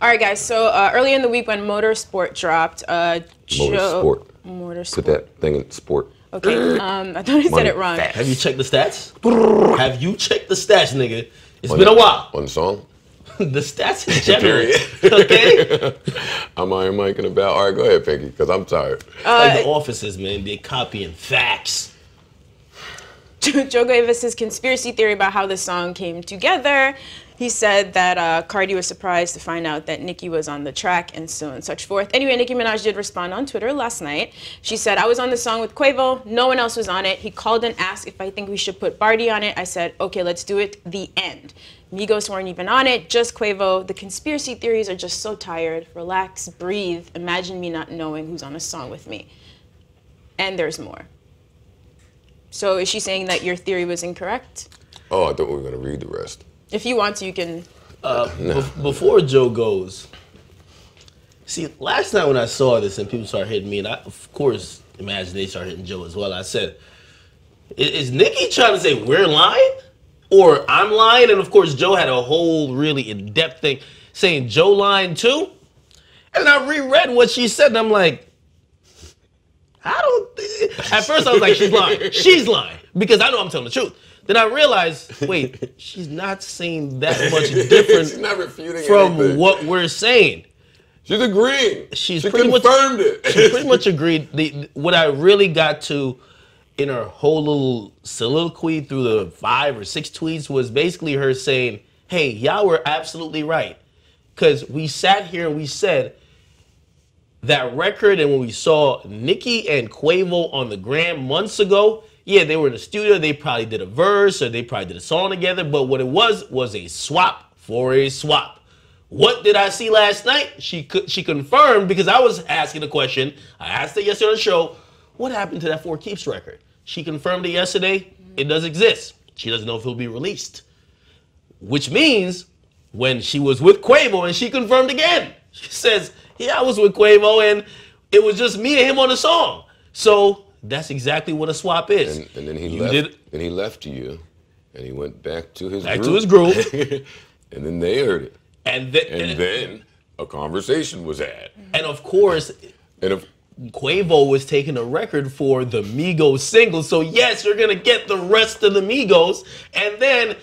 All right, guys. So early in the week when MotorSport dropped, Motorsport. Put that thing in sport. Okay. I thought he said it wrong. Have you checked the stats? Have you checked the stats, nigga? It's been a while. On the song? The stats in general. Okay? I'm Iron Mike and about. All right, go ahead, Pinky, because I'm tired. Like the offices, man, they're copying facts. Joe gave us his conspiracy theory about how the song came together. He said that Cardi was surprised to find out that Nicki was on the track and so on and such forth. Anyway, Nicki Minaj did respond on Twitter last night. She said, I was on the song with Quavo. No one else was on it. He called and asked if I think we should put Barty on it. I said, okay, let's do it. The end. Migos weren't even on it, just Quavo. The conspiracy theories are just so tired. Relax, breathe. Imagine me not knowing who's on a song with me. And there's more. So is she saying that your theory was incorrect? Oh, I thought we were going to read the rest. If you want to, you can. Before Joe goes, see, last night when I saw this and people started hitting me, and I, of course, imagine they started hitting Joe as well, I said, is Nicki trying to say we're lying? Or I'm lying? And of course, Joe had a whole really in-depth thing saying Joe lying too. And I reread what she said, and I'm like, at first I was like, she's lying. She's lying. Because I know I'm telling the truth. Then I realized, wait, she's not saying that much different she's not refuting from anything. What we're saying. She's agreeing. She confirmed it. She pretty much agreed. What I really got to in her whole little soliloquy through the 5 or 6 tweets was basically her saying, hey, y'all were absolutely right. Because we sat here and we said that record, and when we saw Nicki and Quavo on the gram months ago, yeah, they were in the studio, they probably did a verse or they probably did a song together, but what it was a swap for a swap. What did I see last night? She confirmed, because I was asking the question, I asked it yesterday on the show, what happened to that 4 Keeps record? She confirmed it yesterday, it does exist. She doesn't know if it'll be released. Which means, when she was with Quavo and she confirmed again, she says, yeah, I was with Quavo and it was just me and him on the song. So, that's exactly what a swap is. And then he left you, and he went back to his group. And then they heard it. And then a conversation was had. And of course, Quavo was taking a record for the Migos single. So yes, you're gonna get the rest of the Migos. And then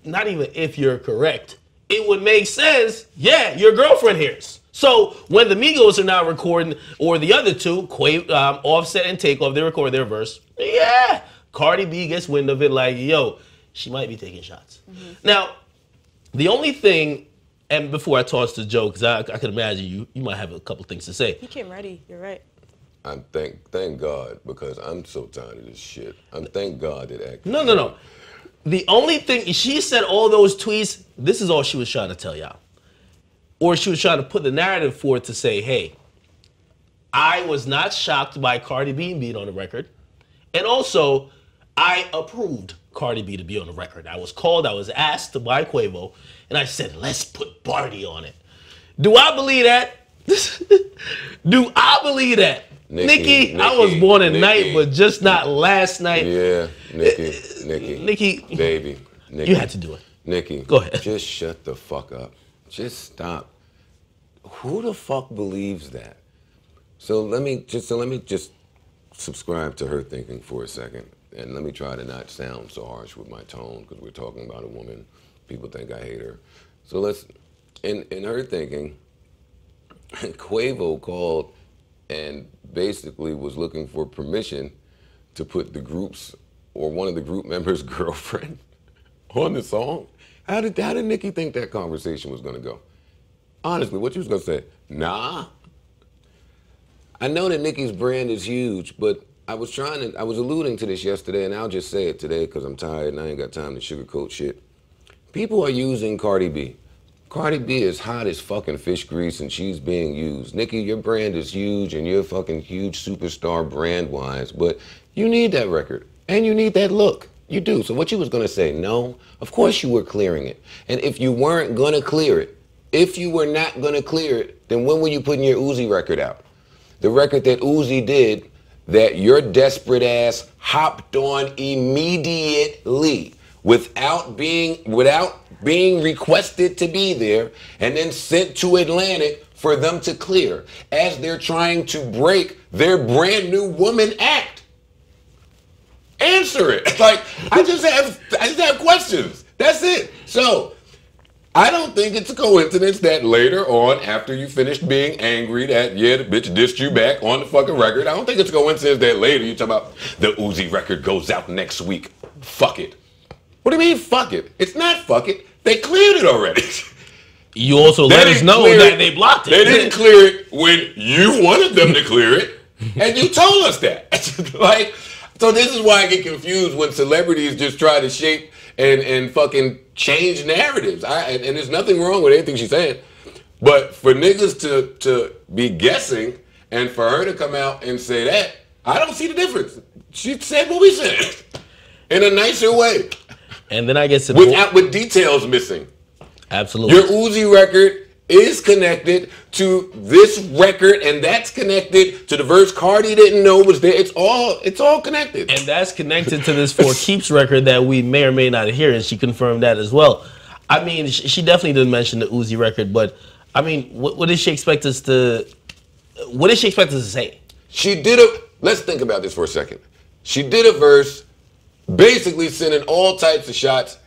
not even if you're correct, it would make sense. Yeah, your girlfriend hears. So when the Migos are now recording, or the other two, Offset and Takeoff, they record their verse. Yeah, Cardi B gets wind of it like, yo, she might be taking shots. Mm-hmm. Now, the only thing, and before I toss to Joe, because I can imagine you might have a couple things to say. He came ready. You're right. Thank God, because I'm so tired of this shit. Thank God that No. The only thing, she said all those tweets, this is all she was trying to tell y'all. Or she was trying to put the narrative forward to say, hey, I was not shocked by Cardi B being on the record. And also, I approved Cardi B to be on the record. I was asked by Quavo, and I said, let's put Barty on it. Do I believe that? Do I believe that? Nicki, I was born at night, but just not last night. Yeah, Nicki, baby, Nicki. You had to do it. Nicki, go ahead. Just shut the fuck up. Just stop. Who the fuck believes that? So let me just subscribe to her thinking for a second, and let me try to not sound so harsh with my tone, because we're talking about a woman. People think I hate her. So in her thinking, Quavo called and basically was looking for permission to put the group's or one of the group members' girlfriend on the song. How did Nicki think that conversation was gonna go? Honestly, what you was gonna say? Nah. I know that Nicki's brand is huge, but I was alluding to this yesterday, and I'll just say it today because I'm tired and I ain't got time to sugarcoat shit. People are using Cardi B. Cardi B is hot as fucking fish grease and she's being used. Nicki, your brand is huge and you're a fucking huge superstar brand-wise, but you need that record and you need that look. You do. So what you was gonna say, no? Of course you were clearing it. And if you weren't gonna clear it, if you were not gonna clear it, then when were you putting your Uzi record out? The record that Uzi did that your desperate ass hopped on immediately without being requested to be there and then sent to Atlantic for them to clear as they're trying to break their brand new woman act? Answer it. Like, I just have questions. That's it. So I don't think it's a coincidence that later on, after you finished being angry that, yeah, the bitch dissed you back on the fucking record, I don't think it's a coincidence that later you talk about the Uzi record goes out next week. Fuck it. What do you mean, fuck it? It's not fuck it. They cleared it already. You also let us know that they blocked it. They didn't clear it when you wanted them to clear it, and you told us that. Like, so this is why I get confused when celebrities just try to shape and fucking change narratives. And there's nothing wrong with anything she's saying, but for niggas to be guessing and for her to come out and say that, I don't see the difference. She said what we said in a nicer way. And then I guess with details missing. Absolutely. Your Uzi record is connected to this record, and that's connected to the verse Cardi didn't know was there. It's all connected. And that's connected to this For Keeps record that we may or may not hear, and she confirmed that as well. I mean, she definitely didn't mention the Uzi record, but I mean, what did she expect us to? What did she expect us to say? Let's think about this for a second. She did a verse, basically sending all types of shots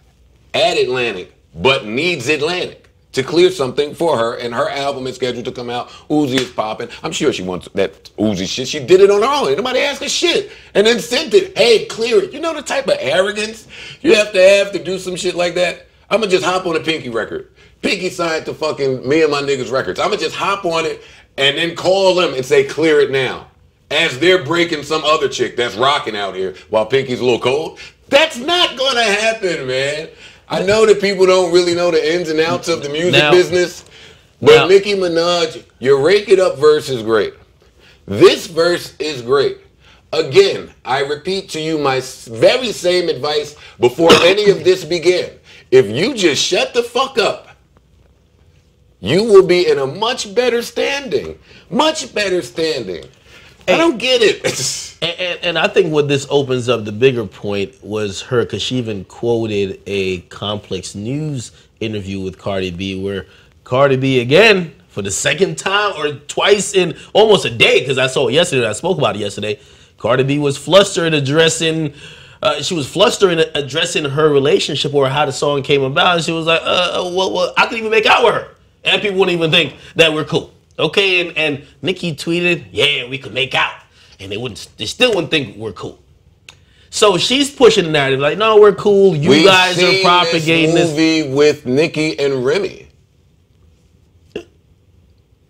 at Atlantic, but needs Atlantic to clear something for her, and her album is scheduled to come out. Uzi is popping. I'm sure she wants that Uzi shit. She did it on her own. Ain't nobody asked her shit. And then sent it. Hey, clear it. You know the type of arrogance you have to do some shit like that? I'm going to just hop on a Pinky record. Pinky signed to fucking Me and My Niggas Records. I'm going to just hop on it and then call them and say, clear it now. As they're breaking some other chick that's rocking out here while Pinky's a little cold. That's not going to happen, man. I know that people don't really know the ins and outs of the music business, but Nicki Minaj, your Rake It Up verse is great. This verse is great. Again, I repeat to you my very same advice before any of this began. If you just shut the fuck up, you will be in a much better standing. Much better standing. I don't get it. And I think what this opens up, the bigger point, was her, because she even quoted a Complex News interview with Cardi B, where Cardi B, again, for the second time or twice in almost a day, because I saw it yesterday, I spoke about it yesterday, Cardi B was flustered addressing her relationship or how the song came about. And she was like, well, I could even make out with her. And people wouldn't even think that we're cool. Okay, and Nicki tweeted, yeah, we could make out. And they still wouldn't think we're cool. So she's pushing the narrative like, no, we're cool. You guys are propagating this movie with Nicki and Remy.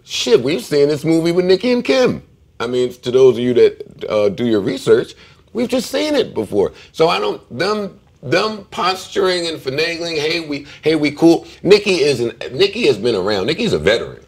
Shit, we've seen this movie with Nicki and Kim. I mean, to those of you that do your research, we've just seen it before. So I don't, them posturing and finagling, hey, we cool. Nicki has been around. Nicki's a veteran.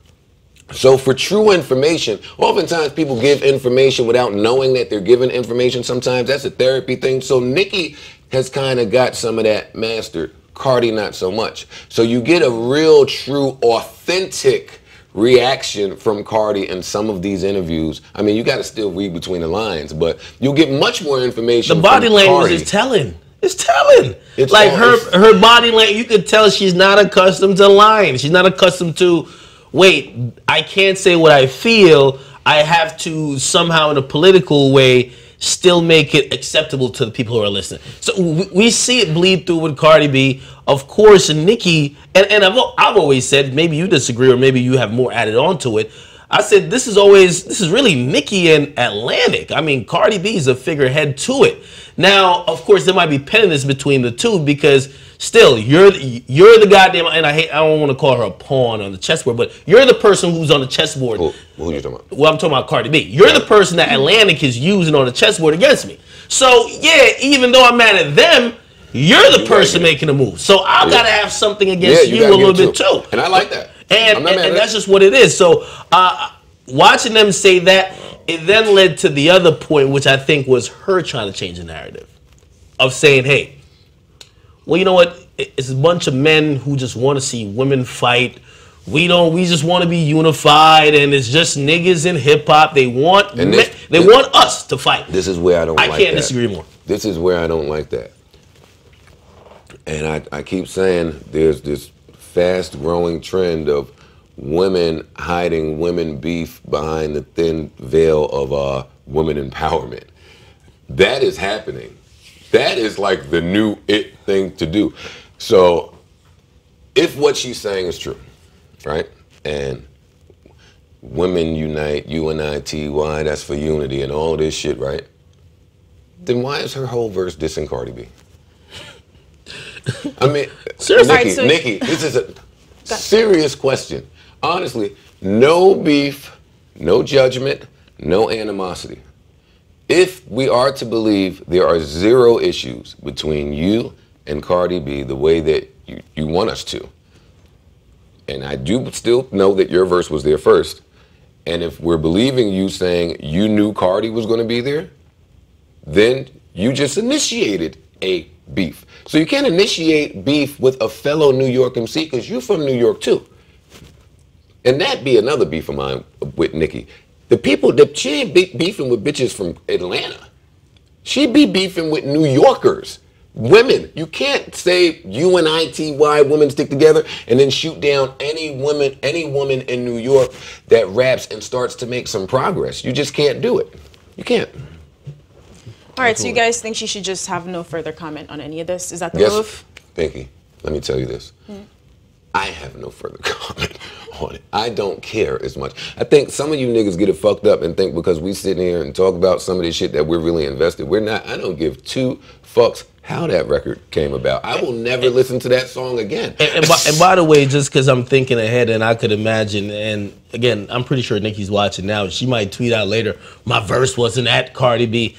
So for true information, oftentimes people give information without knowing that they're giving information. Sometimes that's a therapy thing. So Nicki has kind of got some of that mastered. Cardi not so much. So you get a real, true, authentic reaction from Cardi in some of these interviews. I mean, you got to still read between the lines, but you'll get much more information. The body language is telling. It's telling. It's like her body language, you could tell she's not accustomed to lying. She's not accustomed to, wait, I can't say what I feel. I have to somehow in a political way still make it acceptable to the people who are listening. So we see it bleed through with Cardi B. Of course, Nicki, and I've always said, maybe you disagree or maybe you have more added on to it. I said this is really Nicki and Atlantic. I mean, Cardi B is a figurehead to it. Now, of course, there might be pettiness between the two because still, you're the goddamn, and I don't want to call her a pawn on the chessboard, but you're the person who's on the chessboard. Who are you talking about? Well, I'm talking about Cardi B. You're the person that Atlantic is using on the chessboard against me. So, yeah, even though I'm mad at them, you're the person making a move. So I gotta have something against you a little bit too. And I like that. And that's just what it is. So watching them say that, it then led to the other point, which I think was her trying to change the narrative of saying, hey, well, you know what? It's a bunch of men who just want to see women fight. We just want to be unified, and it's just niggas in hip hop. They want want us to fight. This is where I don't like that. I can't disagree more. This is where I don't like that. And I keep saying there's this fast growing trend of women hiding women beef behind the thin veil of women empowerment. That is happening. That is like the new it thing to do. So if what she's saying is true, right? And women unite, UNITY, that's for unity and all this shit, right? Then why is her whole verse dissing Cardi B? I mean, seriously, Nicki, this is a serious question. Honestly, no beef, no judgment, no animosity. If we are to believe there are zero issues between you and Cardi B the way that you want us to, and I do still know that your verse was there first, and if we're believing you saying you knew Cardi was going to be there, then you just initiated a beef. So you can't initiate beef with a fellow New York MC because you're from New York too. And that be another beef of mine with Nicki. The people that she ain't beefing with bitches from Atlanta. She be beefing with New Yorkers. Women. You can't say UNITY, women stick together, and then shoot down any woman in New York that raps and starts to make some progress. You just can't do it. You can't. All right, so you guys think she should just have no further comment on any of this? Is that the yes, move? Pinky, let me tell you this. I have no further comment on it. I don't care as much. I think some of you niggas get it fucked up and think because we sit here and talk about some of this shit that we're really invested. We're not. I don't give two fucks how that record came about. I will never listen to that song again. And by the way, just because I'm thinking ahead and I could imagine, and again, I'm pretty sure Nicki's watching now. She might tweet out later, my verse wasn't at Cardi B.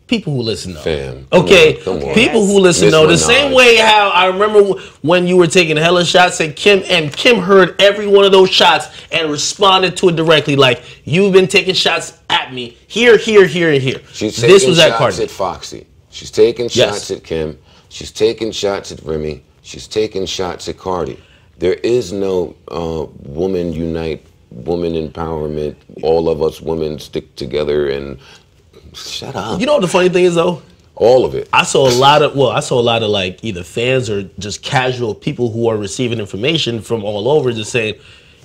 People who listen know. Fam, okay, come on. People who listen know. The same way how I remember when you were taking hella shots at Kim, and Kim heard every one of those shots and responded to it directly, like, you've been taking shots at me, here, here, here, and here. She's taking this was shots at Cardi. At Foxy. She's taking shots at Kim. She's taking shots at Remy. She's taking shots at Cardi. There is no woman unite, woman empowerment, all of us women stick together and... Shut up. You know what the funny thing is though? All of it. I saw a lot of like either fans or just casual people who are receiving information from all over just saying,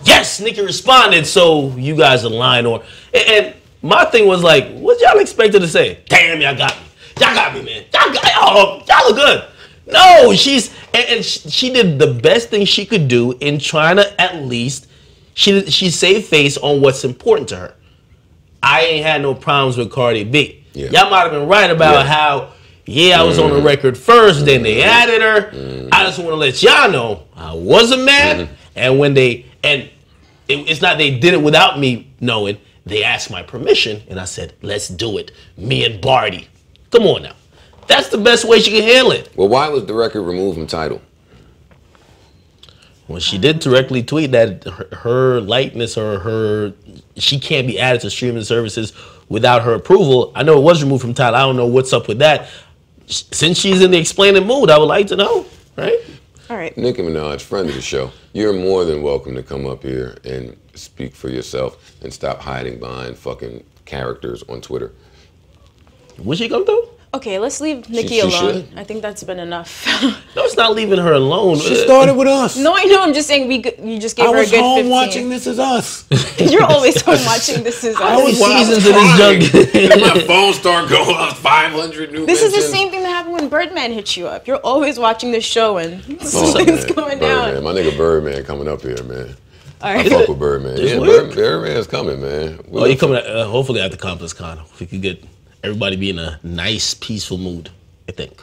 yes, Nicki responded, so you guys align. Or and my thing was like, what y'all expected to say? Damn, y'all got me. Y'all got me, man. Y'all look good. No, she did the best thing she could do in trying to at least she saved face on what's important to her. I ain't had no problems with Cardi B. Yeah. Y'all might have been right about how, I was on the record first, then they added her. I just want to let y'all know I wasn't mad. And when it's not they did it without me knowing, they asked my permission, and I said, let's do it. Me and Barty. Come on now. That's the best way she can handle it. Well, why was the record removed from Tidal? Well, she did directly tweet that her likeness or she can't be added to streaming services without her approval. I know it was removed from Tidal. I don't know what's up with that. Since she's in the explaining mood, I would like to know, right? All right. Nicki Minaj, friend of the show, you're more than welcome to come up here and speak for yourself and stop hiding behind fucking characters on Twitter. Would she come through? Okay, let's leave Nicki alone. I think that's been enough. No, it's not leaving her alone. She started with us. No, I know. I'm just saying you just gave her a good 15. I was home watching This Is Us. You're always home watching This Is Us. How many seasons of this junk? And my phone started going off 500 new This is the same thing that happened when Birdman hit you up. You're always watching this show and things going down. My nigga Birdman coming up here, man. All right. I fuck with Birdman. Yeah, Birdman's coming, man. Oh, he coming hopefully at the Complex Con. If we could get everybody be in a nice, peaceful mood, I think.